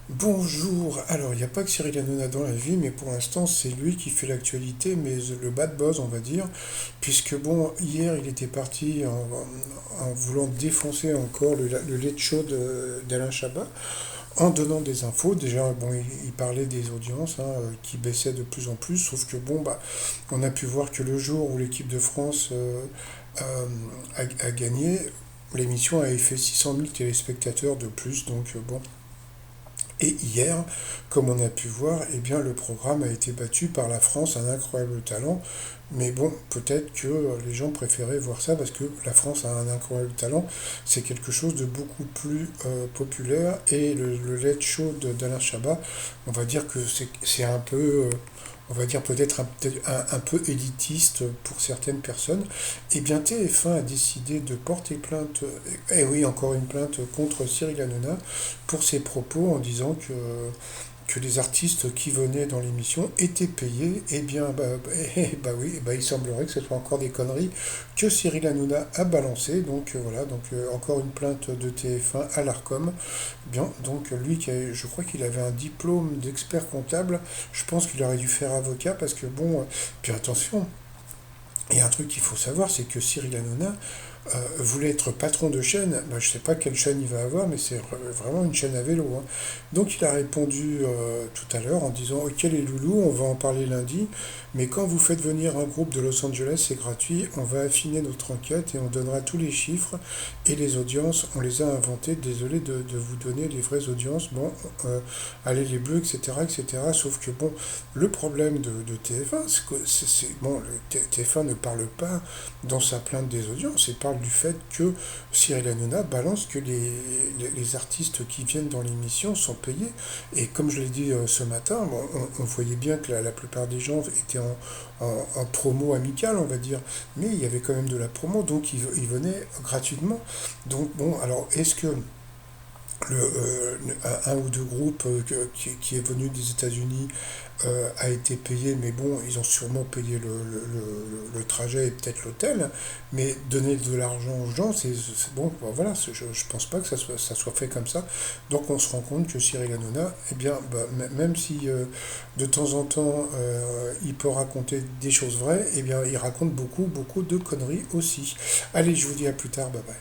Bonjour. Alors, il n'y a pas que Cyril Hanouna dans la vie, mais pour l'instant, c'est lui qui fait l'actualité, mais le bad buzz, on va dire, puisque bon, hier, il était parti en voulant défoncer encore le late show d'Alain Chabat, en donnant des infos. Déjà, bon, il parlait des audiences qui baissaient de plus en plus, sauf que bon, bah, on a pu voir que le jour où l'équipe de France a gagné, l'émission avait fait 600 000 téléspectateurs de plus, donc bon. Et hier, comme on a pu voir, eh bien, le programme a été battu par la France, un incroyable talent. Mais bon, peut-être que les gens préféraient voir ça parce que la France a un incroyable talent. C'est quelque chose de beaucoup plus populaire. Et le Late Show d'Alain Chabat, on va dire que c'est un peu, on va dire peut-être un peu élitiste pour certaines personnes. Eh bien, TF1 a décidé de porter plainte, et oui, encore une plainte contre Cyril Hanouna pour ses propos en disant que les artistes qui venaient dans l'émission étaient payés. Eh bien, bah oui, il semblerait que ce soit encore des conneries que Cyril Hanouna a balancé. Donc voilà, donc encore une plainte de TF1 à l'Arcom. Bien, donc lui, je crois qu'il avait un diplôme d'expert comptable. Je pense qu'il aurait dû faire avocat parce que bon, puis attention, il y a un truc qu'il faut savoir, c'est que Cyril Hanouna voulait être patron de chaîne. Bah, je ne sais pas quelle chaîne il va avoir, mais c'est vraiment une chaîne à vélo, hein. Donc il a répondu tout à l'heure en disant ok les loulous, on va en parler lundi, mais quand vous faites venir un groupe de Los Angeles, c'est gratuit, on va affiner notre enquête et on donnera tous les chiffres et les audiences, on les a inventés, désolé de vous donner les vraies audiences, bon, allez les bleus, etc., etc. Sauf que bon, le problème de TF1, c'est que bon, TF1 ne parle pas dans sa plainte des audiences, il parle du fait que Cyril Hanouna balance que les artistes qui viennent dans l'émission sont payés. Et comme je l'ai dit ce matin, bon, on voyait bien que la plupart des gens étaient en promo amicale, on va dire, mais il y avait quand même de la promo, donc ils venaient gratuitement. Donc bon, alors est-ce que un ou deux groupes qui est venu des États-Unis a été payé, mais bon, ils ont sûrement payé le trajet et peut-être l'hôtel, mais donner de l'argent aux gens, bon, ben voilà, je pense pas que ça soit fait comme ça. Donc on se rend compte que Cyril Hanouna, eh bien, bah, même si de temps en temps il peut raconter des choses vraies, eh bien, il raconte beaucoup, beaucoup de conneries aussi. Allez, je vous dis à plus tard, bye bye.